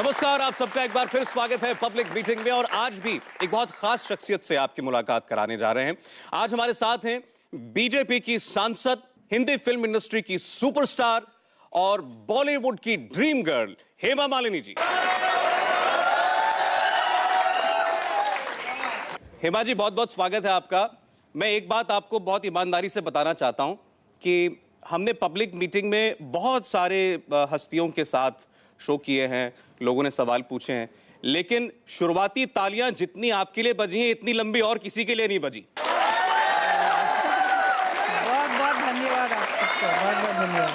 नमस्कार, आप सबका एक बार फिर स्वागत है पब्लिक मीटिंग में। और आज भी एक बहुत खास शख्सियत से आपकी मुलाकात कराने जा रहे हैं। आज हमारे साथ हैं बीजेपी की सांसद, हिंदी फिल्म इंडस्ट्री की सुपरस्टार और बॉलीवुड की ड्रीम गर्ल हेमा मालिनी जी। हेमा जी, बहुत बहुत स्वागत है आपका। मैं एक बात आपको बहुत ईमानदारी से बताना चाहता हूं कि हमने पब्लिक मीटिंग में बहुत सारे हस्तियों के साथ शो किए हैं, लोगों ने सवाल पूछे हैं, लेकिन शुरुआती तालियां जितनी आपके लिए बजी हैं, इतनी लंबी और किसी के लिए नहीं बजी। बहुत बहुत धन्यवाद आप सबको, बहुत बहुत धन्यवाद।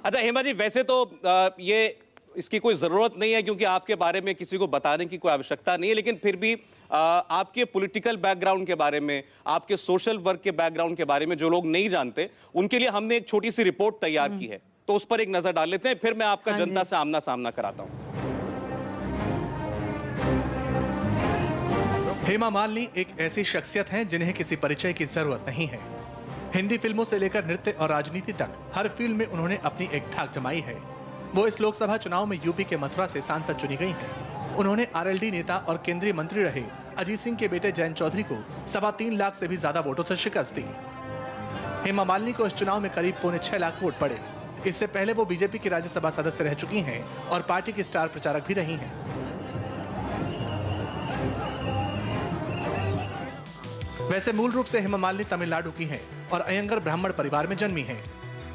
अच्छा हेमा जी, वैसे तो ये इसकी कोई जरूरत नहीं है क्योंकि आपके बारे में किसी को बताने की कोई आवश्यकता नहीं है, लेकिन फिर भी आपके पॉलिटिकल बैकग्राउंड के बारे में, आपके सोशल वर्क के बैकग्राउंड के बारे में जो लोग नहीं जानते, उनके लिए हमने एक छोटी सी रिपोर्ट तैयार की है, तो उस पर एक नजर डाल लेते हैं, फिर मैं आपका जनता से आमना सामना कराता हूं। हेमा मालिनी एक ऐसी शख्सियत हैं जिन्हें किसी परिचय की जरूरत नहीं है। हिंदी फिल्मों से लेकर नृत्य और राजनीति तक हर फील्ड में उन्होंने अपनी एक धाक जमाई है। वो इस लोकसभा चुनाव में यूपी के मथुरा से सांसद चुनी गई हैं। उन्होंने आरएलडी नेता और केंद्रीय मंत्री रहे अजीत सिंह के बेटे जयंत चौधरी को 3.25 लाख से भी ज्यादा वोटों से शिकस्त दी। हेमा मालिनी को इस चुनाव में करीब 6.25 लाख वोट पड़े। इससे पहले वो बीजेपी की राज्यसभा सदस्य रह चुकी हैं और पार्टी की स्टार प्रचारक भी रही हैं। वैसे मूल रूप से हेमा मालिनी तमिलनाडु की हैं और अयंगर ब्राह्मण परिवार में जन्मी हैं।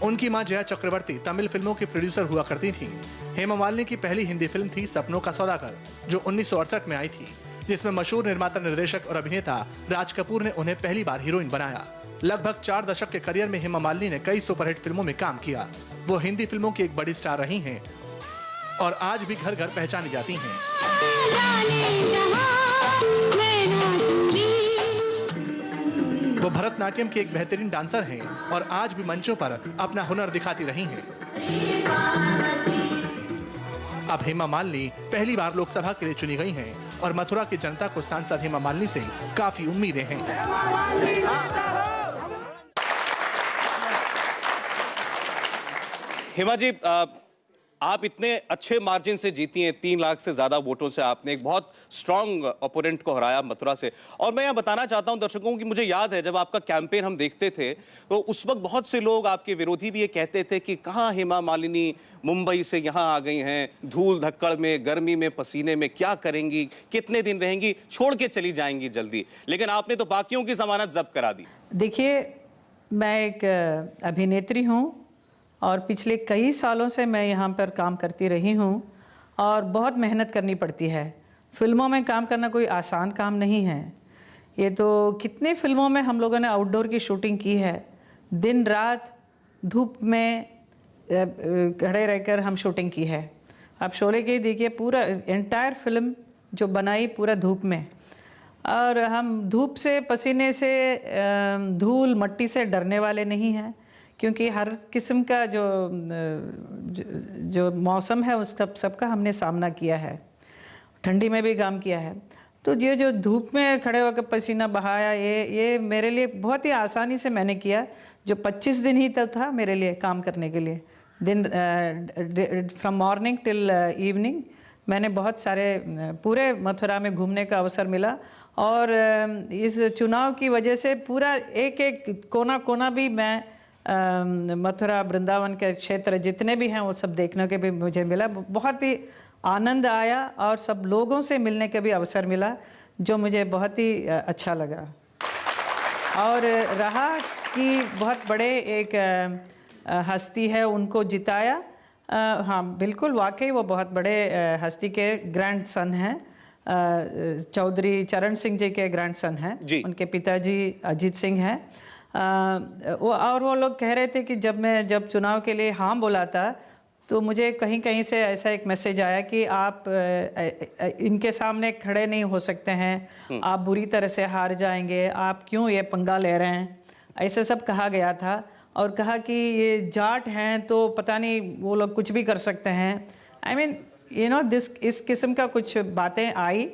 उनकी मां जया चक्रवर्ती तमिल फिल्मों की प्रोड्यूसर हुआ करती थी। हेमा मालिनी की पहली हिंदी फिल्म थी सपनों का सौदागर, जो 1968 में आई थी, जिसमें मशहूर निर्माता, निर्देशक और अभिनेता राज कपूर ने उन्हें पहली बार हीरोइन बनाया। लगभग 4 दशक के करियर में हेमा मालिनी ने कई सुपरहिट फिल्मों में काम किया। वो हिंदी फिल्मों की एक बड़ी स्टार रही हैं और आज भी घर घर पहचानी जाती हैं। वो भरतनाट्यम की एक बेहतरीन डांसर हैं और आज भी मंचों पर अपना हुनर दिखाती रही हैं। अब हेमा मालिनी पहली बार लोकसभा के लिए चुनी गई हैं और मथुरा की जनता को सांसद हेमा मालिनी से काफी उम्मीदें हैं। हेमा जी, आप इतने अच्छे मार्जिन से जीती हैं, 3 लाख से ज्यादा वोटों से आपने एक बहुत स्ट्रांग ओपोनेंट को हराया मथुरा से। और मैं यह बताना चाहता हूं दर्शकों की, मुझे याद है जब आपका कैंपेन हम देखते थे तो उस वक्त बहुत से लोग, आपके विरोधी भी ये कहते थे कि कहां हेमा मालिनी मुंबई से यहां आ गई हैं, धूल धक्कड़ में, गर्मी में, पसीने में, क्या करेंगी, कितने दिन रहेंगी, छोड़ के चली जाएंगी जल्दी। लेकिन आपने तो बाकियों की जमानत जब्त करा दी। देखिए, मैं एक अभिनेत्री हूँ और पिछले कई सालों से मैं यहाँ पर काम करती रही हूँ और बहुत मेहनत करनी पड़ती है। फिल्मों में काम करना कोई आसान काम नहीं है। ये तो कितने फिल्मों में हम लोगों ने आउटडोर की शूटिंग की है, दिन रात धूप में खड़े रहकर हम शूटिंग की है। आप शोले के देखिए, पूरा एंटायर फिल्म जो बनाई पूरा धूप में, और हम धूप से, पसीने से, धूल मट्टी से डरने वाले नहीं हैं, क्योंकि हर किस्म का जो मौसम है उसका सबका हमने सामना किया है। ठंडी में भी काम किया है। तो ये जो धूप में खड़े होकर पसीना बहाया, ये मेरे लिए बहुत ही आसानी से मैंने किया। जो 25 दिन ही तक था मेरे लिए काम करने के लिए, दिन फ्रॉम मॉर्निंग टिल इवनिंग, मैंने बहुत सारे पूरे मथुरा में घूमने का अवसर मिला। और इस चुनाव की वजह से पूरा एक एक कोना कोना भी मैं मथुरा वृंदावन के क्षेत्र जितने भी हैं वो सब देखने के भी मुझे मिला। बहुत ही आनंद आया और सब लोगों से मिलने का भी अवसर मिला, जो मुझे बहुत ही अच्छा लगा। और रहा कि बहुत बड़े एक हस्ती है, उनको जिताया। हाँ बिल्कुल, वाकई वो बहुत बड़े हस्ती के ग्रैंड सन हैं, चौधरी चरण सिंह जी के ग्रैंड सन हैं। उनके पिताजी अजीत सिंह हैं। वो लोग कह रहे थे कि जब चुनाव के लिए हाँ बोला था तो मुझे कहीं कहीं से ऐसा एक मैसेज आया कि आप इनके सामने खड़े नहीं हो सकते हैं, आप बुरी तरह से हार जाएंगे, आप क्यों ये पंगा ले रहे हैं, ऐसे सब कहा गया था। और कहा कि ये जाट हैं तो पता नहीं वो लोग कुछ भी कर सकते हैं। I mean you know this, इस किस्म का कुछ बातें आई,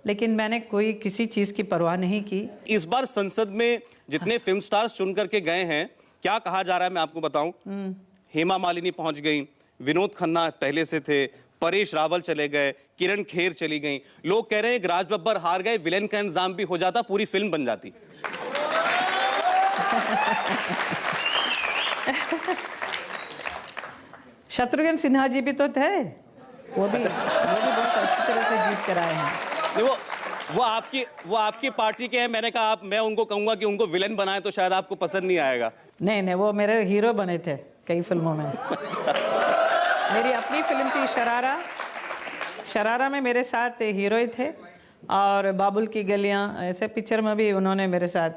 लेकिन मैंने कोई किसी चीज की परवाह नहीं की। इस बार संसद में जितने फिल्म स्टार्स चुन करके गए हैं, क्या कहा जा रहा है मैं आपको बताऊं। हेमा मालिनी पहुंच गई, विनोद खन्ना पहले से थे, परेश रावल चले गए, किरण खेर चली गई। लोग कह रहे हैं कि राज बब्बर हार गए, विलेन का इंतजाम भी हो जाता, पूरी फिल्म बन जाती। शत्रुघ्न सिन्हा जी भी तो थे, वो भी बहुत अच्छी तरह से जीत कर आए हैं। नहीं, वो आपकी पार्टी के हैं। मैंने कहा मैं उनको कहूंगा कि उनको विलेन बनाए तो शायद आपको पसंद नहीं आएगा। नहीं, वो मेरे हीरो बने थे कई फिल्मों में। मेरी अपनी फिल्म थी शरारा में मेरे साथ हीरो ही थे, और बाबुल की गलियां ऐसे पिक्चर में भी उन्होंने मेरे साथ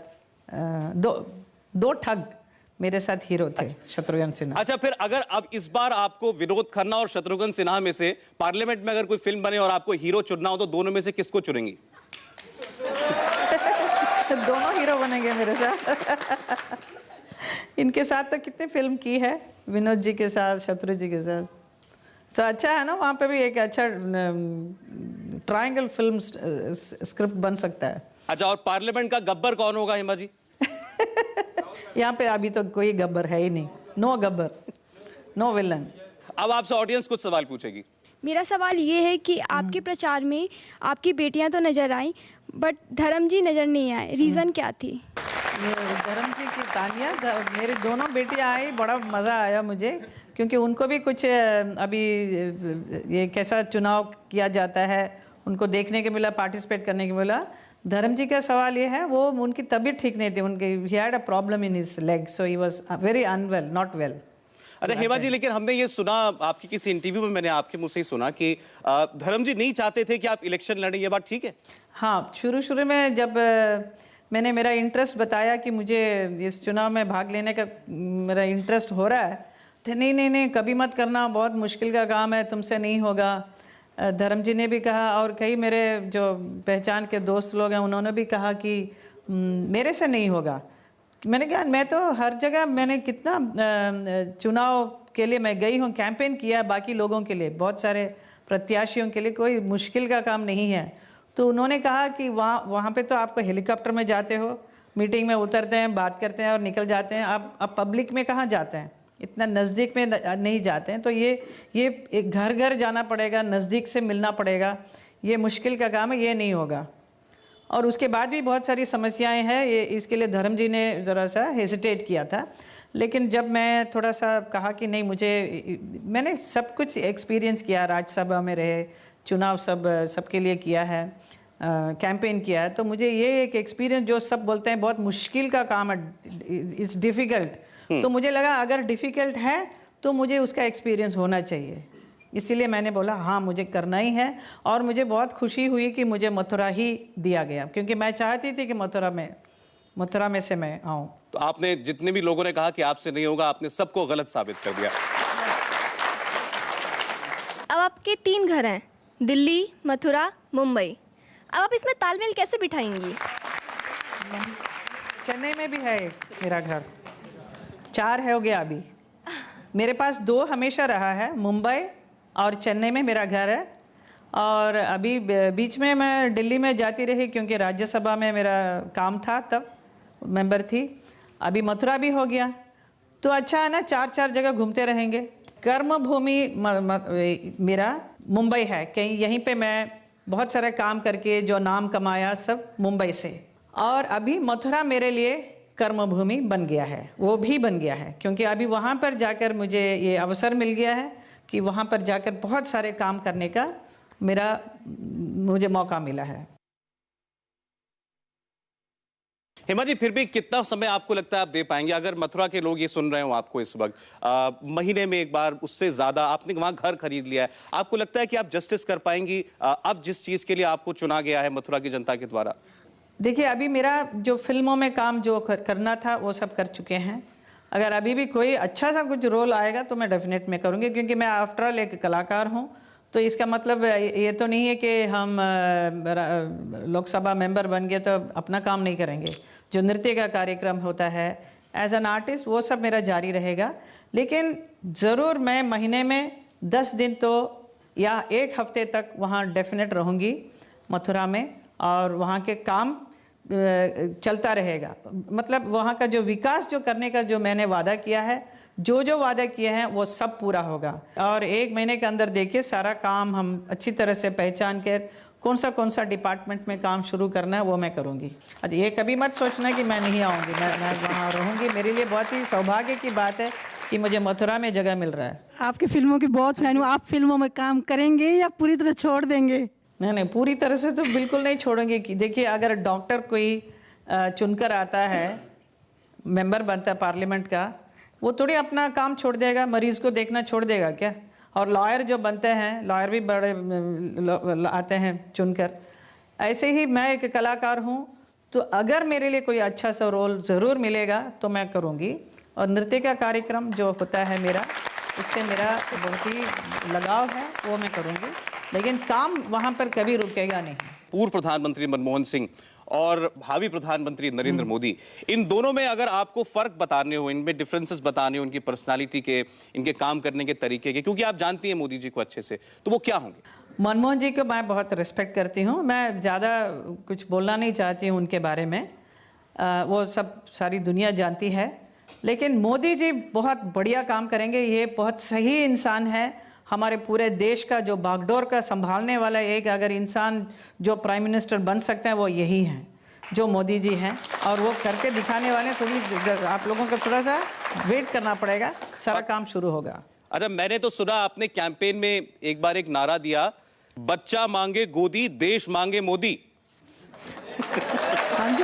दो ठग मेरे साथ हीरो थे, शत्रुघ्न सिन्हा। अच्छा, फिर अगर अब इस बार आपको विनोद खन्ना और शत्रुघ्न सिन्हा में से पार्लियामेंट में अगर कोई फिल्म बने और आपको हीरो चुनना हो तो दोनों में से किसको चुनेंगी? दोनों हीरो बनेंगे मेरे साथ। इनके साथ तो कितनी फिल्म की है, विनोद जी के साथ, शत्रु जी के साथ। तो अच्छा है ना, वहाँ पे भी एक अच्छा ट्रायंगल फिल्म स्क्रिप्ट बन सकता है। अच्छा, और पार्लियामेंट का गब्बर कौन होगा हिमा जी? यहाँ पे अभी तो कोई गब्बर है ही नहीं, नो गब्बर, नो विलन। अब आपसे ऑडियंस कुछ सवाल पूछेगी। मेरा सवाल ये है कि आपके प्रचार में आपकी बेटियां तो नजर आई, बट धर्म जी नजर नहीं आए, रीजन क्या थी? धर्म जी की तानिया, मेरी दोनों बेटियां आई, बड़ा मज़ा आया मुझे, क्योंकि उनको भी कुछ अभी ये कैसा चुनाव किया जाता है उनको देखने के मिला, पार्टिसिपेट करने के मिला। धर्म जी का सवाल ये है, वो उनकी तबीयत ठीक नहीं थी, उनके he had a problem in his leg, so he was very unwell, not well. अच्छा हेमा जी, लेकिन हमने ये सुना आपकी किसी इंटरव्यू में, मैंने आपके मुंह से ही सुना कि धर्म जी नहीं चाहते थे कि आप इलेक्शन लड़ें, ये बात ठीक है? हाँ, शुरू में जब मैंने मेरा इंटरेस्ट बताया कि मुझे इस चुनाव में भाग लेने का मेरा इंटरेस्ट हो रहा है, तो नहीं कभी मत करना, बहुत मुश्किल का काम है, तुमसे नहीं होगा। धर्म जी ने भी कहा, और कई मेरे जो पहचान के दोस्त लोग हैं उन्होंने भी कहा कि मेरे से नहीं होगा। मैंने कहा मैं तो हर जगह, मैंने कितना चुनाव के लिए मैं गई हूँ, कैंपेन किया बाकी लोगों के लिए, बहुत सारे प्रत्याशियों के लिए, कोई मुश्किल का काम नहीं है। तो उन्होंने कहा कि वहाँ पे तो आपको हेलीकॉप्टर में जाते हो, मीटिंग में उतरते हैं, बात करते हैं और निकल जाते हैं, आप पब्लिक में कहाँ जाते हैं, इतना नज़दीक में नहीं जाते हैं। तो ये घर घर जाना पड़ेगा, नज़दीक से मिलना पड़ेगा, ये मुश्किल का काम है, ये नहीं होगा। और उसके बाद भी बहुत सारी समस्याएं हैं, ये इसके लिए धर्म जी ने ज़रा सा हेजिटेट किया था। लेकिन जब मैं थोड़ा सा कहा कि नहीं, मैंने सब कुछ एक्सपीरियंस किया, राज्यसभा में रहे, चुनाव सबके लिए किया है, कैंपेन किया है, तो मुझे ये एक एक्सपीरियंस, जो सब बोलते हैं बहुत मुश्किल का काम है, इट्स डिफ़िकल्ट, तो मुझे लगा अगर डिफ़िकल्ट है तो मुझे उसका एक्सपीरियंस होना चाहिए। इसीलिए मैंने बोला हाँ, मुझे करना ही है। और मुझे बहुत खुशी हुई कि मुझे मथुरा ही दिया गया, क्योंकि मैं चाहती थी कि मथुरा में से मैं आऊँ। तो आपने, जितने भी लोगों ने कहा कि आपसे नहीं होगा, आपने सबको गलत साबित कर दिया। अब आपके 3 घर हैं, दिल्ली, मथुरा, मुंबई। अब आप इसमें तालमेल कैसे बिठाएंगी? चेन्नई में भी है मेरा घर, 4 हो गया अभी। मेरे पास 2 हमेशा रहा है, मुंबई और चेन्नई में मेरा घर है। और अभी बीच में मैं दिल्ली में जाती रही, क्योंकि राज्यसभा में मेरा काम था, तब मेंबर थी। अभी मथुरा भी हो गया, तो अच्छा है ना, 4 जगह घूमते रहेंगे। कर्म भूमि मेरा मुंबई है, कहीं यहीं पे मैं बहुत सारे काम करके जो नाम कमाया, सब मुंबई से। और अभी मथुरा मेरे लिए कर्मभूमि बन गया है, वो भी बन गया है, क्योंकि अभी वहाँ पर जाकर मुझे ये अवसर मिल गया है कि वहाँ पर जाकर बहुत सारे काम करने का मुझे मौका मिला है। हेमा जी, फिर भी कितना समय आपको लगता है आप दे पाएंगे? अगर मथुरा के लोग ये सुन रहे हो आपको इस वक्त, महीने में एक बार, उससे ज्यादा, आपने वहां घर खरीद लिया है, आपको लगता है कि आप जस्टिस कर पाएंगी अब जिस चीज के लिए आपको चुना गया है मथुरा की जनता के द्वारा? देखिए, अभी मेरा जो फिल्मों में काम जो करना था वो सब कर चुके हैं। अगर अभी भी कोई अच्छा सा कुछ रोल आएगा तो मैं डेफिनेट में करूँगी, क्योंकि मैं आफ्टर ऑल एक कलाकार हूँ। तो इसका मतलब ये तो नहीं है कि हम लोकसभा मेंबर बन गए तो अपना काम नहीं करेंगे। जो नृत्य का कार्यक्रम होता है एज एन आर्टिस्ट, वो सब मेरा जारी रहेगा। लेकिन ज़रूर मैं महीने में 10 दिन तो या 1 हफ्ते तक वहाँ डेफिनेट रहूँगी मथुरा में, और वहाँ के काम चलता रहेगा। मतलब वहाँ का जो विकास जो करने का जो मैंने वादा किया है, जो जो वादे किए हैं वो सब पूरा होगा। और 1 महीने के अंदर देखिए सारा काम हम अच्छी तरह से पहचान कर कौन सा डिपार्टमेंट में काम शुरू करना है वो मैं करूँगी। अच्छा, ये कभी मत सोचना कि मैं नहीं आऊँगी, मैं वहाँ रहूँगी। मेरे लिए बहुत ही सौभाग्य की बात है कि मुझे मथुरा में जगह मिल रहा है। आपकी फिल्मों की बहुत फैन हूँ। आप फिल्मों में काम करेंगे या पूरी तरह छोड़ देंगे? नहीं, पूरी तरह से तो बिल्कुल नहीं छोड़ेंगे। कि देखिए, अगर डॉक्टर कोई चुनकर आता है, मेंबर बनता है पार्लियामेंट का, वो थोड़ी अपना काम छोड़ देगा, मरीज को देखना छोड़ देगा क्या? और लॉयर जो बनते हैं, लॉयर भी बड़े आते हैं चुनकर। ऐसे ही मैं एक कलाकार हूँ, तो अगर मेरे लिए कोई अच्छा सा रोल ज़रूर मिलेगा तो मैं करूँगी। और नृत्य का कार्यक्रम जो होता है मेरा, उससे मेरा बहुत ही लगाव है, वो मैं करूँगी। लेकिन काम वहाँ पर कभी रुकेगा नहीं। पूर्व प्रधानमंत्री मनमोहन सिंह और भावी प्रधानमंत्री नरेंद्र मोदी, इन दोनों में अगर आपको फर्क बताने हो, इनमें डिफरेंसेस बताने हो, उनकी पर्सनालिटी के, इनके काम करने के तरीके के, क्योंकि आप जानती हैं मोदी जी को अच्छे से, तो वो क्या होंगे? मनमोहन जी को मैं बहुत रिस्पेक्ट करती हूँ। मैं ज़्यादा कुछ बोलना नहीं चाहती हूँ उनके बारे में, वो सब सारी दुनिया जानती है। लेकिन मोदी जी बहुत बढ़िया काम करेंगे। ये बहुत सही इंसान है। हमारे पूरे देश का जो बागडोर का संभालने वाला एक अगर इंसान जो प्राइम मिनिस्टर बन सकते हैं वो यही हैं, जो मोदी जी हैं। और वो करके दिखाने वाले। थोड़ी आप लोगों को थोड़ा सा वेट करना पड़ेगा, सारा काम शुरू होगा। अच्छा, मैंने तो सुना आपने कैंपेन में एक बार एक नारा दिया, बच्चा मांगे गोदी, देश मांगे मोदी। हाँ जी।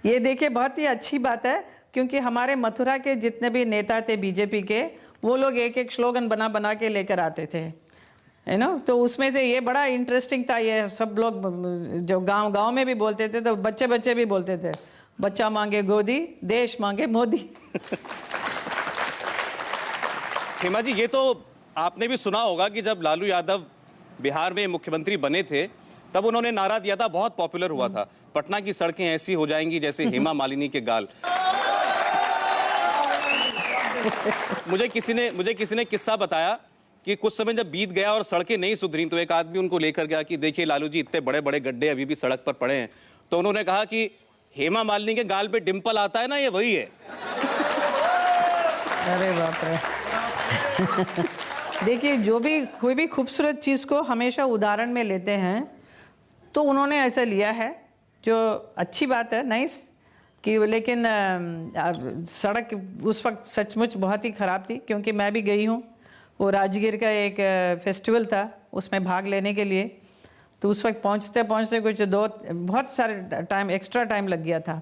ये देखिए, बहुत ही अच्छी बात है, क्योंकि हमारे मथुरा के जितने भी नेता थे बीजेपी के, वो लोग एक एक स्लोगन बना बना के लेकर आते थे, है ना। तो उसमें से ये बड़ा इंटरेस्टिंग था। ये सब लोग जो गांव गांव में भी बोलते थे, तो बच्चे बच्चे भी बोलते थे, बच्चा मांगे गोदी, देश मांगे मोदी। हेमा जी, ये तो आपने भी सुना होगा कि जब लालू यादव बिहार में मुख्यमंत्री बने थे, तब उन्होंने नारा दिया था, बहुत पॉपुलर हुआ था, पटना की सड़कें ऐसी हो जाएंगी जैसे हेमा मालिनी के गाल। मुझे किसी ने किस्सा बताया कि कुछ समय जब बीत गया और सड़कें नहीं सुधरी, तो एक आदमी उनको लेकर गया कि देखिए लालू जी, इतने बड़े बड़े गड्ढे अभी भी सड़क पर पड़े हैं। तो उन्होंने कहा कि हेमा मालिनी के गाल पे डिंपल आता है ना, ये वही है। अरे बाप रे। देखिए, जो भी कोई भी खूबसूरत चीज़ को हमेशा उदाहरण में लेते हैं, तो उन्होंने ऐसा लिया है, जो अच्छी बात है, नाइस कि। लेकिन सड़क उस वक्त सचमुच बहुत ही ख़राब थी, क्योंकि मैं भी गई हूँ। वो राजगीर का एक फेस्टिवल था, उसमें भाग लेने के लिए। तो उस वक्त पहुँचते पहुँचते कुछ बहुत सारे एक्स्ट्रा टाइम लग गया था।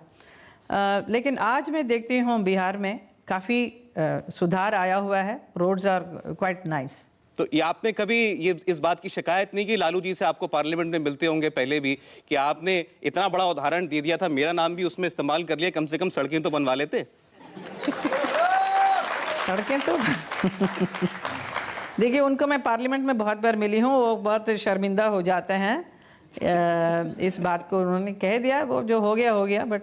लेकिन आज मैं देखती हूँ बिहार में काफ़ी सुधार आया हुआ है। Roads are quite nice. तो ये आपने कभी इस बात की शिकायत नहीं की लालू जी से? आपको पार्लियामेंट में मिलते होंगे पहले भी, कि आपने इतना बड़ा उदाहरण दे दिया था, मेरा नाम भी उसमें इस्तेमाल कर लिया, कम से कम सड़कें तो बनवा लेते। सड़कें तो देखिए, उनको मैं पार्लियामेंट में बहुत बार मिली हूँ, वो बहुत शर्मिंदा हो जाते हैं इस बात को। उन्होंने कह दिया, वो जो हो गया, बट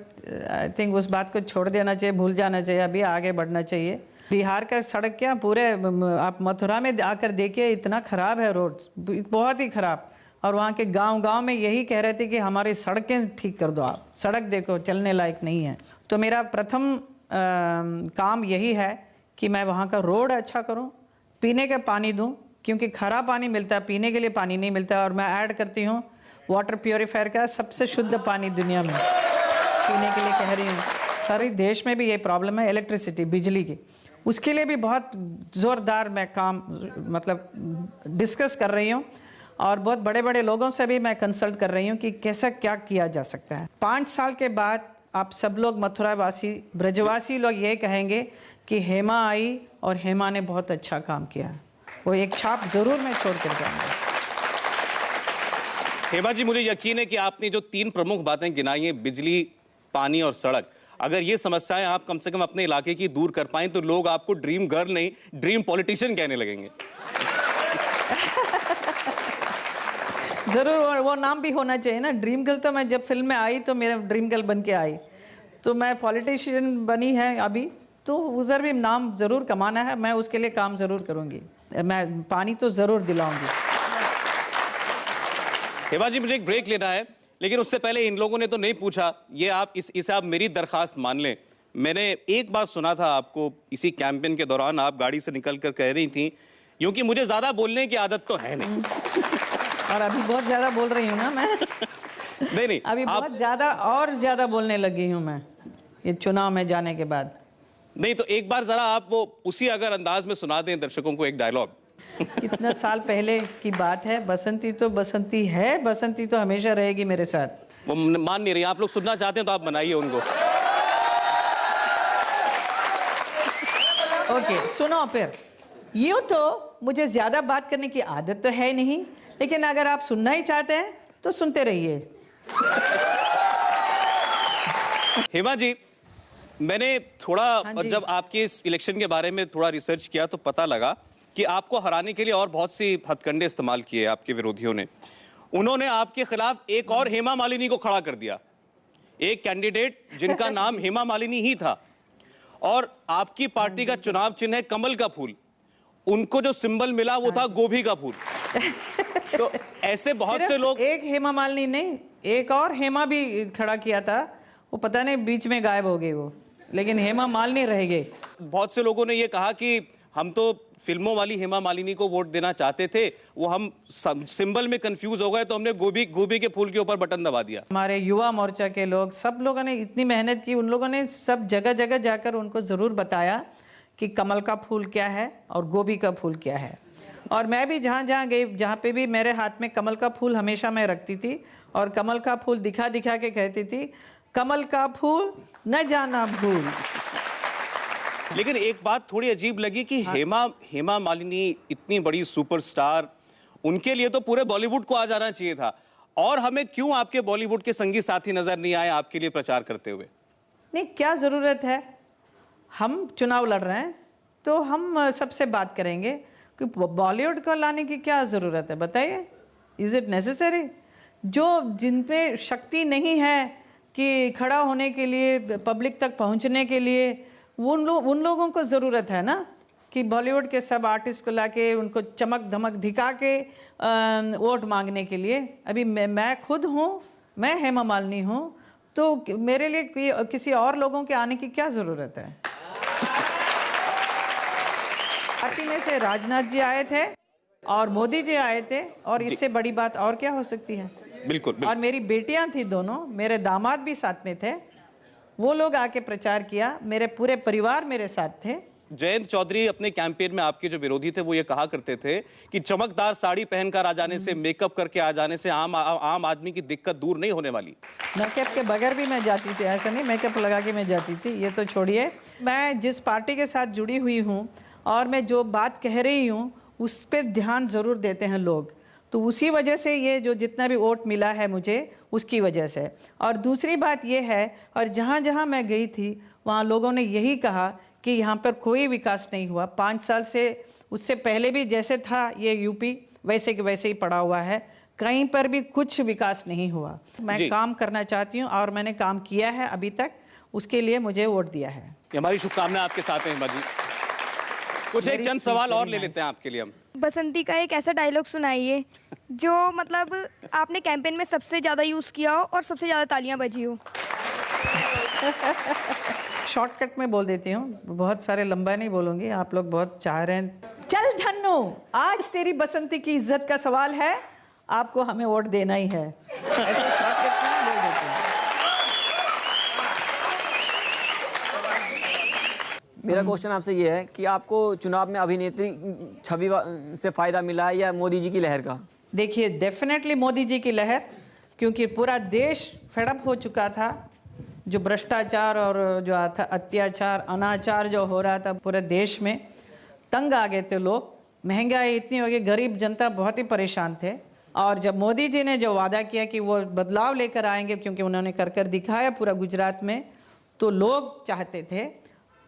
आई थिंक उस बात को छोड़ देना चाहिए, भूल जाना चाहिए, अभी आगे बढ़ना चाहिए। बिहार का सड़क क्या, पूरे आप मथुरा में आकर देखिए, इतना ख़राब है रोड, बहुत ही ख़राब। और वहाँ के गांव में यही कह रहे थे कि हमारी सड़कें ठीक कर दो, आप सड़क देखो, चलने लायक नहीं है। तो मेरा प्रथम काम यही है कि मैं वहाँ का रोड अच्छा करूँ, पीने का पानी दूँ, क्योंकि खराब पानी मिलता है, पीने के लिए पानी नहीं मिलता। और मैं ऐड करती हूँ वाटर प्योरीफायर का सबसे शुद्ध पानी दुनिया में पीने के लिए कह रही हूँ। सारे देश में भी ये प्रॉब्लम है, इलेक्ट्रिसिटी, बिजली की। उसके लिए भी बहुत ज़ोरदार मैं काम डिस्कस कर रही हूँ, और बहुत बड़े बड़े लोगों से भी मैं कंसल्ट कर रही हूँ कि कैसा क्या किया जा सकता है। 5 साल के बाद आप सब लोग मथुरा वासी, ब्रजवासी लोग ये कहेंगे कि हेमा आई और हेमा ने बहुत अच्छा काम किया। वो एक छाप ज़रूर मैं छोड़ कर जाऊँगा। हेमा जी, मुझे यकीन है कि आपने जो 3 प्रमुख बातें गिनाई हैं, बिजली, पानी और सड़क, अगर ये समस्याएं आप कम से कम अपने इलाके की दूर कर पाएं, तो लोग आपको ड्रीम गर्ल नहीं, ड्रीम पॉलिटिशियन कहने लगेंगे। जरूर, वो नाम भी होना चाहिए ना, ड्रीम गर्ल। तो मैं जब फिल्म में आई तो मेरा ड्रीम गर्ल बन के आई, तो मैं पॉलिटिशियन बनी है अभी, तो उधर भी नाम जरूर कमाना है, मैं उसके लिए काम जरूर करूंगी। मैं पानी तो जरूर दिलाऊंगी। हेमा जी, मुझे एक ब्रेक लेना है। लेकिन उससे पहले इन लोगों ने तो नहीं पूछा, ये आप इसे आप मेरी दरखास्त मान लें। मैंने एक बार सुना था आपको इसी कैंपेन के दौरान, आप गाड़ी से निकल कर कह रही थी, क्योंकि मुझे ज्यादा बोलने की आदत तो है नहीं। और अभी बहुत ज्यादा बोल रही हूँ ना मैं। नहीं अभी बहुत ज्यादा और ज्यादा बोलने लगी हूँ मैं ये चुनाव में जाने के बाद। नहीं तो एक बार जरा आप वो उसी अगर अंदाज में सुना दें दर्शकों को एक डायलॉग। कितना साल पहले की बात है, बसंती तो बसंती है, बसंती तो हमेशा रहेगी मेरे साथ। वो मान नहीं रही, आप लोग सुनना चाहते हैं तो आप बनाइए उनको। ओके सुनो फिर। यूं तो मुझे ज्यादा बात करने की आदत तो है नहीं, लेकिन अगर आप सुनना ही चाहते हैं तो सुनते रहिए। हेमा जी, मैंने थोड़ा हाँ जी। जब आपके इस इलेक्शन के बारे में थोड़ा रिसर्च किया तो पता लगा कि आपको हराने के लिए और बहुत सी हथकंडे इस्तेमाल किए आपके विरोधियों ने। उन्होंने आपके खिलाफ एक और हेमा मालिनी को खड़ा कर दिया, एक कैंडिडेट जिनका नाम हेमा मालिनी ही था, और आपकी पार्टी का चुनाव चिन्ह है कमल का फूल। उनको जो सिंबल मिला वो था गोभी का फूल। तो ऐसे बहुत से लोग, एक हेमा मालिनी नहीं, एक और हेमा भी खड़ा किया था, वो पता नहीं बीच में गायब हो गई वो, लेकिन हेमा मालिनी रह गई। बहुत से लोगों ने ये कहा कि हम तो फिल्मों वाली हेमा मालिनी को वोट देना चाहते थे, वो हम सिंबल में कंफ्यूज हो गए तो हमने गोभी के फूल के ऊपर बटन दबा दिया। हमारे युवा मोर्चा के लोग, सब लोगों ने इतनी मेहनत की, उन लोगों ने सब जगह जगह जाकर उनको जरूर बताया कि कमल का फूल क्या है और गोभी का फूल क्या है। और मैं भी जहाँ जहाँ गई, जहाँ पे भी मेरे हाथ में कमल का फूल हमेशा मैं रखती थी, और कमल का फूल दिखा दिखा के कहती थी, कमल का फूल न जाना भूल। लेकिन एक बात थोड़ी अजीब लगी कि हेमा मालिनी इतनी बड़ी सुपरस्टार, उनके लिए तो पूरे बॉलीवुड को आ जाना चाहिए था, और हमें क्यों आपके बॉलीवुड के संगी साथी नजर नहीं आए आपके लिए प्रचार करते हुए? नहीं, क्या ज़रूरत है? हम चुनाव लड़ रहे हैं तो हम सबसे बात करेंगे कि बॉलीवुड को लाने की क्या ज़रूरत है, बताइए। Is it necessary? जो जिन पे शक्ति नहीं है कि खड़ा होने के लिए, पब्लिक तक पहुंचने के लिए, उन लोगों को ज़रूरत है ना कि बॉलीवुड के सब आर्टिस्ट को लाके उनको चमक धमक दिखा के वोट मांगने के लिए। अभी मैं खुद हूँ, मैं हेमा मालिनी हूँ, तो मेरे लिए किसी और लोगों के आने की क्या ज़रूरत है? पार्टी में से राजनाथ जी आए थे और मोदी जी आए थे, और इससे बड़ी बात और क्या हो सकती है? बिल्कुल। और मेरी बेटियां थी दोनों, मेरे दामाद भी साथ में थे, वो लोग आके प्रचार किया, मेरे पूरे परिवार मेरे साथ थे। जयंत चौधरी अपने कैंपेन में आपके जो विरोधी थे वो ये कहा करते थे कि चमकदार साड़ी पहनकर आ जाने से, मेकअप करके आ जाने से आम आदमी की दिक्कत दूर नहीं होने वाली। मेकअप के बगैर भी मैं जाती थी, ऐसा नहीं मेकअप लगा के मैं जाती थी, ये तो छोड़िए। मैं जिस पार्टी के साथ जुड़ी हुई हूँ और मैं जो बात कह रही हूँ उस पर ध्यान ज़रूर देते हैं लोग, तो उसी वजह से ये जो जितना भी वोट मिला है मुझे, उसकी वजह से। और दूसरी बात ये है, और जहाँ जहाँ मैं गई थी वहाँ लोगों ने यही कहा कि यहाँ पर कोई विकास नहीं हुआ 5 साल से, उससे पहले भी जैसे था ये यूपी वैसे के वैसे ही पड़ा हुआ है, कहीं पर भी कुछ विकास नहीं हुआ। मैं काम करना चाहती हूँ और मैंने काम किया है अभी तक, उसके लिए मुझे वोट दिया है। हमारी शुभकामनाएं आपके साथ हैं हेमा जी। कुछ एक चंद सवाल और ले लेते हैं आपके लिए हम। बसंती का एक ऐसा डायलॉग सुनाइए जो मतलब आपने कैंपेन में सबसे ज़्यादा यूज़ किया हो और सबसे ज़्यादा तालियां बजी हो। शॉर्टकट में बोल देती हूँ, बहुत सारे लंबा नहीं बोलूंगी, आप लोग बहुत चाह रहे हैं। चल धन्नो, आज तेरी बसंती की इज्जत का सवाल है, आपको हमें वोट देना ही है। ऐसे शॉर्टकट में बोल देती हूँ। मेरा क्वेश्चन आपसे ये है कि आपको चुनाव में अभिनेत्री छवि से फायदा मिला है या मोदी जी की लहर का? देखिए, डेफिनेटली मोदी जी की लहर, क्योंकि पूरा देश फेडअप हो चुका था, जो भ्रष्टाचार और जो अत्याचार अनाचार जो हो रहा था पूरे देश में, तंग आ गए थे लोग, महंगाई इतनी हो गई, गरीब जनता बहुत ही परेशान थे। और जब मोदी जी ने जो वादा किया कि वो बदलाव लेकर आएंगे, क्योंकि उन्होंने कर दिखाया पूरा गुजरात में, तो लोग चाहते थे,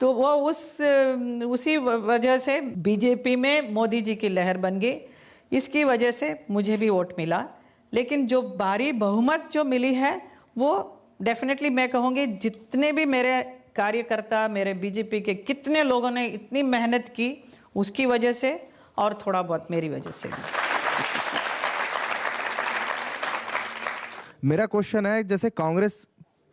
तो वो उसी वजह से बीजेपी में मोदी जी की लहर बन गई। इसकी वजह से मुझे भी वोट मिला, लेकिन जो भारी बहुमत जो मिली है वो डेफिनेटली मैं कहूँगी जितने भी मेरे कार्यकर्ता, मेरे बीजेपी के कितने लोगों ने इतनी मेहनत की, उसकी वजह से और थोड़ा बहुत मेरी वजह से भी। मेरा क्वेश्चन है, जैसे कांग्रेस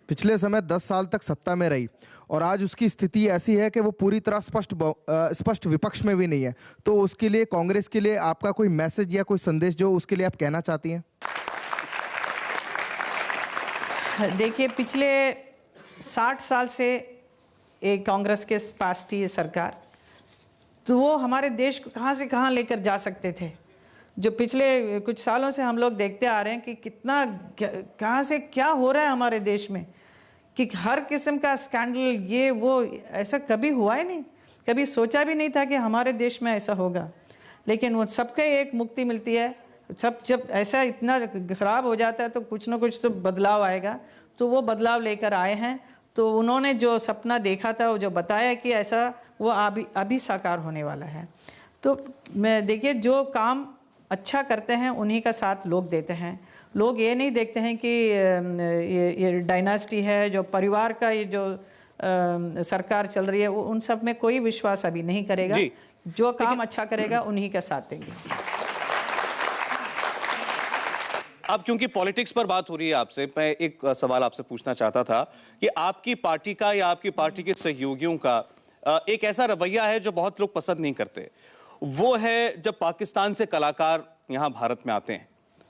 पिछले समय 10 साल तक सत्ता में रही और आज उसकी स्थिति ऐसी है कि वो पूरी तरह स्पष्ट विपक्ष में भी नहीं है, तो उसके लिए कांग्रेस के लिए आपका कोई मैसेज या कोई संदेश जो उसके लिए आप कहना चाहती हैं? देखिए, पिछले 60 साल से एक कांग्रेस के पास थी ये सरकार, तो वो हमारे देश को कहाँ से कहाँ लेकर जा सकते थे। जो पिछले कुछ सालों से हम लोग देखते आ रहे हैं कि कितना कहाँ से क्या हो रहा है हमारे देश में, कि हर किस्म का स्कैंडल, ये वो, ऐसा कभी हुआ ही नहीं, कभी सोचा भी नहीं था कि हमारे देश में ऐसा होगा। लेकिन वो सबके एक मुक्ति मिलती है, सब जब ऐसा इतना खराब हो जाता है तो कुछ ना कुछ तो बदलाव आएगा, तो वो बदलाव लेकर आए हैं। तो उन्होंने जो सपना देखा था, वो जो बताया कि ऐसा, वो अभी साकार होने वाला है। तो मैं देखिए, जो काम अच्छा करते हैं उन्हीं का साथ लोग देते हैं। लोग ये नहीं देखते हैं कि ये डायनास्टी है, जो परिवार का ये जो सरकार चल रही है, वो उन सब में कोई विश्वास अभी नहीं करेगा। जो काम अच्छा करेगा उन्हीं का साथ देंगे। अब क्योंकि पॉलिटिक्स पर बात हो रही है आपसे, मैं एक सवाल आपसे पूछना चाहता था कि आपकी पार्टी का या आपकी पार्टी के सहयोगियों का एक ऐसा रवैया है जो बहुत लोग पसंद नहीं करते। वो है जब पाकिस्तान से कलाकार यहाँ भारत में आते हैं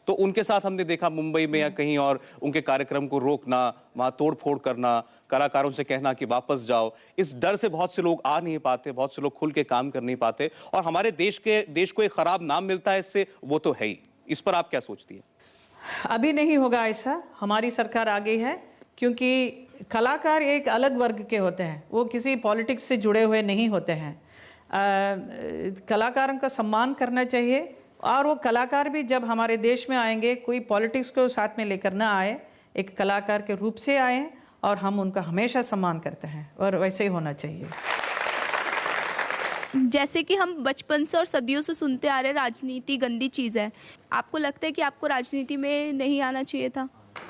तो उनके साथ हमने देखा मुंबई में या कहीं और उनके कार्यक्रम को रोकना, वहां तोड़ फोड़ करना, कलाकारों से कहना कि वापस जाओ। इस डर से बहुत से लोग आ नहीं पाते, बहुत से लोग खुल के काम कर नहीं पाते और हमारे देश को एक खराब नाम मिलता है इससे, वो तो है ही। इस पर आप क्या सोचती हैं? अभी नहीं होगा ऐसा, हमारी सरकार आ गई है, क्योंकि कलाकार एक अलग वर्ग के होते हैं, वो किसी पॉलिटिक्स से जुड़े हुए नहीं होते हैं। कलाकारों का सम्मान करना चाहिए, और वो कलाकार भी जब हमारे देश में आएंगे, कोई पॉलिटिक्स को साथ में लेकर ना आए, एक कलाकार के रूप से आए, और हम उनका हमेशा सम्मान करते हैं, और वैसे ही होना चाहिए। जैसे कि हम बचपन से और सदियों से सुनते आ रहे, राजनीति गंदी चीज़ है। आपको लगता है कि आपको राजनीति में नहीं आना चाहिए था?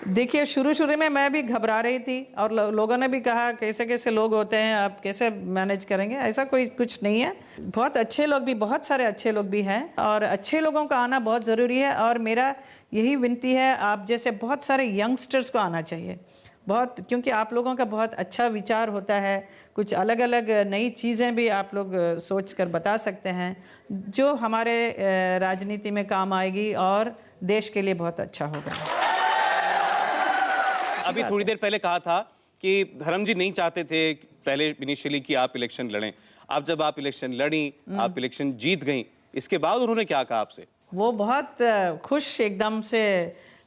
देखिए, शुरू में मैं भी घबरा रही थी, और लोगों ने भी कहा कैसे कैसे लोग होते हैं, आप कैसे मैनेज करेंगे। ऐसा कोई कुछ नहीं है, बहुत अच्छे लोग भी, बहुत सारे अच्छे लोग भी हैं, और अच्छे लोगों का आना बहुत ज़रूरी है। और मेरा यही विनती है, आप जैसे बहुत सारे यंगस्टर्स को आना चाहिए बहुत, क्योंकि आप लोगों का बहुत अच्छा विचार होता है, कुछ अलग अलग नई चीज़ें भी आप लोग सोच कर बता सकते हैं, जो हमारे राजनीति में काम आएगी और देश के लिए बहुत अच्छा होगा। अभी थोड़ी देर पहले कहा था कि धर्म जी नहीं चाहते थे पहले इनिशियली कि आप इलेक्शन लड़ें। अब जब आप इलेक्शन लड़ी, आप इलेक्शन जीत गई, इसके बाद उन्होंने क्या कहा आपसे? वो बहुत खुश एकदम से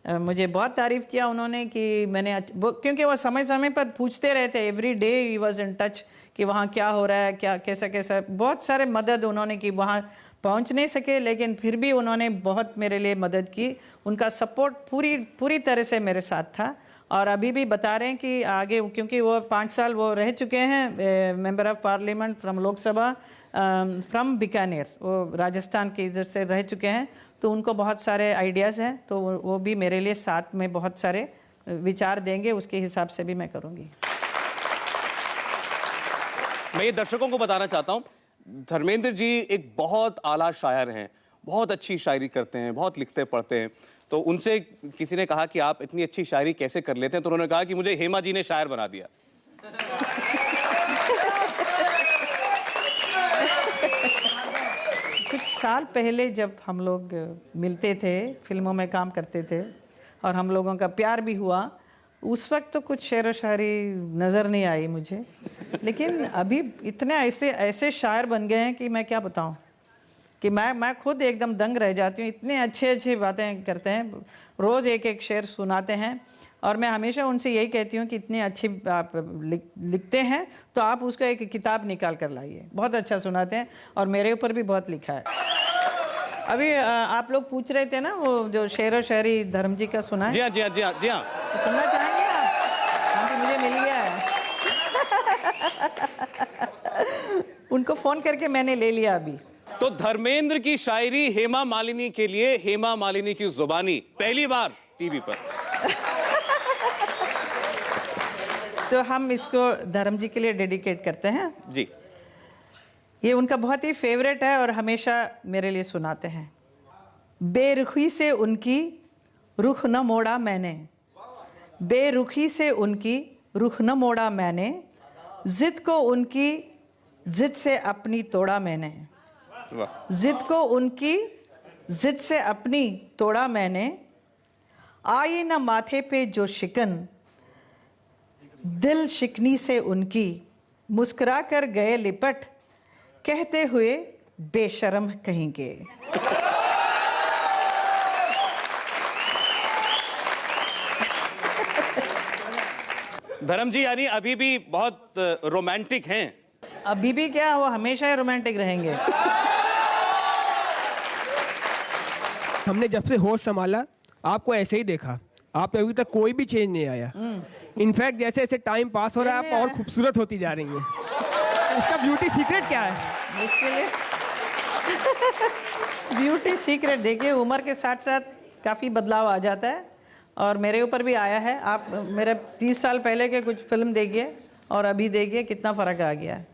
मुझे बहुत तारीफ किया उन्होंने कि मैंने क्योंकि वो समय समय पर पूछते रहते, every day he was in touch कि वहाँ क्या हो रहा है, क्या कैसा कैसा, बहुत सारे मदद उन्होंने की। वहाँ पहुँच नहीं सके, लेकिन फिर भी उन्होंने बहुत मेरे लिए मदद की। उनका सपोर्ट पूरी तरह से मेरे साथ था, और अभी भी बता रहे हैं कि आगे, क्योंकि वो 5 साल वो रह चुके हैं member of parliament from Lok Sabha from Bikaner, वो राजस्थान के इधर से रह चुके हैं, तो उनको बहुत सारे आइडियाज़ हैं, तो वो भी मेरे लिए साथ में बहुत सारे विचार देंगे, उसके हिसाब से भी मैं करूँगी। मैं ये दर्शकों को बताना चाहता हूँ, धर्मेंद्र जी एक बहुत आला शायर हैं, बहुत अच्छी शायरी करते हैं, बहुत लिखते पढ़ते हैं। तो उनसे किसी ने कहा कि आप इतनी अच्छी शायरी कैसे कर लेते हैं, तो उन्होंने कहा कि मुझे हेमा जी ने शायर बना दिया। कुछ साल पहले जब हम लोग मिलते थे, फिल्मों में काम करते थे, और हम लोगों का प्यार भी हुआ, उस वक्त तो कुछ शेर व शायरी नज़र नहीं आई मुझे, लेकिन अभी इतने ऐसे शायर बन गए हैं कि मैं क्या बताऊं, कि मैं खुद एकदम दंग रह जाती हूँ। इतने अच्छे बातें करते हैं, रोज़ एक शेर सुनाते हैं, और मैं हमेशा उनसे यही कहती हूँ कि इतनी अच्छी आप लिखते हैं तो आप उसको एक किताब निकाल कर लाइए, बहुत अच्छा सुनाते हैं, और मेरे ऊपर भी बहुत लिखा है। अभी आप लोग पूछ रहे थे ना, वो जो शेर व शायरी धर्म जी का सुना है? जी हाँ, जी हाँ, जी हाँ, जी हाँ। तो सुनना चाहेंगे आप? क्योंकि मुझे मिल गया है। उनको फ़ोन करके मैंने ले लिया अभी। तो धर्मेंद्र की शायरी हेमा मालिनी के लिए, हेमा मालिनी की जुबानी, पहली बार टीवी पर। तो हम इसको धर्म जी के लिए डेडिकेट करते हैं जी। ये उनका बहुत ही फेवरेट है और हमेशा मेरे लिए सुनाते हैं। बेरुखी से उनकी रुख न मोड़ा मैंने, बेरुखी से उनकी रुख न मोड़ा मैंने, जिद को उनकी जिद से अपनी तोड़ा मैंने, जिद को उनकी जिद से अपनी तोड़ा मैंने, आई न माथे पे जो शिकन, दिल शिकनी से उनकी मुस्कुरा कर गए लिपट, कहते हुए बेशर्म कहेंगे। धर्म जी यानी अभी भी बहुत रोमांटिक हैं। अभी भी क्या, वो हमेशा ही रोमांटिक रहेंगे। हमने जब से होश संभाला आपको ऐसे ही देखा, आप पे अभी तक कोई भी चेंज नहीं आया। इनफैक्ट जैसे जैसे टाइम पास हो रहा है आप और खूबसूरत होती जा रही हैं। इसका ब्यूटी सीक्रेट क्या है? इसके लिए ब्यूटी सीक्रेट देखिए, उम्र के साथ साथ काफ़ी बदलाव आ जाता है और मेरे ऊपर भी आया है। आप मेरे 30 साल पहले के कुछ फिल्म देखिए और अभी देखिए कितना फ़र्क आ गया है।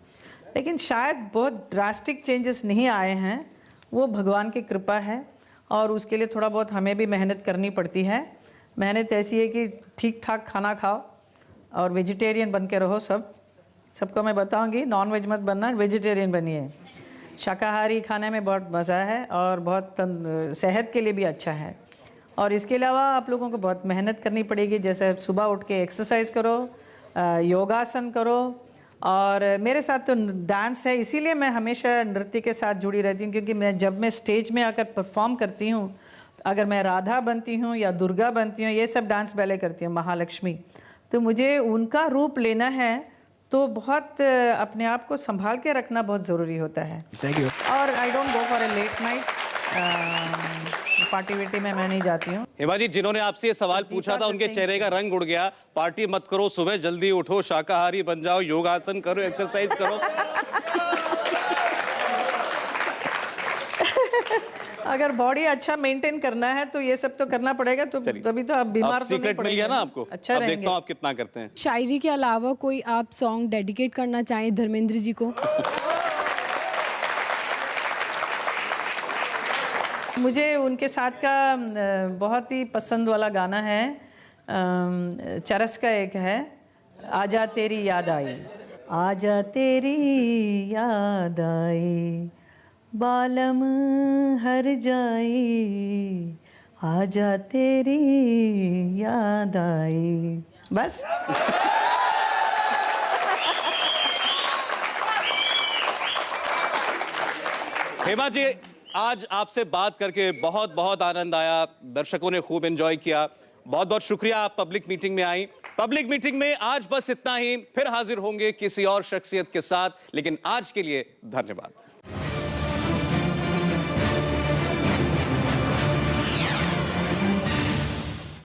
लेकिन शायद बहुत ड्रास्टिक चेंजेस नहीं आए हैं, वो भगवान की कृपा है और उसके लिए थोड़ा बहुत हमें भी मेहनत करनी पड़ती है। मेहनत ऐसी है कि ठीक ठाक खाना खाओ और वेजिटेरियन बन के रहो। सबको मैं बताऊंगी, नॉन वेज मत बनना, वेजिटेरियन बनिए। शाकाहारी खाने में बहुत मज़ा है और बहुत सेहत के लिए भी अच्छा है। और इसके अलावा आप लोगों को बहुत मेहनत करनी पड़ेगी, जैसे सुबह उठ के एक्सरसाइज करो, योगासन करो। और मेरे साथ तो डांस है, इसीलिए मैं हमेशा नृत्य के साथ जुड़ी रहती हूँ, क्योंकि जब मैं स्टेज में आकर परफॉर्म करती हूँ, अगर मैं राधा बनती हूँ या दुर्गा बनती हूँ, ये सब डांस बैले करती हूँ, महालक्ष्मी, तो मुझे उनका रूप लेना है तो बहुत अपने आप को संभाल के रखना बहुत ज़रूरी होता है। Thank you. और I don't go for a late night, party वेटी में मैं नहीं जाती हूँ। हेमा जी, जिन्होंने आपसे ये सवाल पूछा था उनके चेहरे का रंग उड़ गया। पार्टी मत करो, सुबह जल्दी उठो, शाकाहारी बन जाओ, योगासन करो, एक्सरसाइज करो। अगर बॉडी अच्छा मेंटेन करना है तो ये सब तो करना पड़ेगा, तो तभी तो आप बीमार तो नहीं सीक्रेट मिल गया ना आपको। अच्छा अब रहेंगे। देखता हूँ आप कितना करते हैं। शायरी के अलावा कोई आप सॉन्ग डेडिकेट करना चाहें धर्मेंद्र जी को? मुझे उनके साथ का बहुत ही पसंद वाला गाना है, चरस का एक है, आजा तेरी याद आई। आजा तेरी याद आई, बालम हर जाई, आजा तेरी याद आई। बस। हेमा जी, आज आपसे बात करके बहुत बहुत आनंद आया, दर्शकों ने खूब एंजॉय किया। बहुत बहुत शुक्रिया, आप पब्लिक मीटिंग में आई। पब्लिक मीटिंग में आज बस इतना ही, फिर हाजिर होंगे किसी और शख्सियत के साथ, लेकिन आज के लिए धन्यवाद।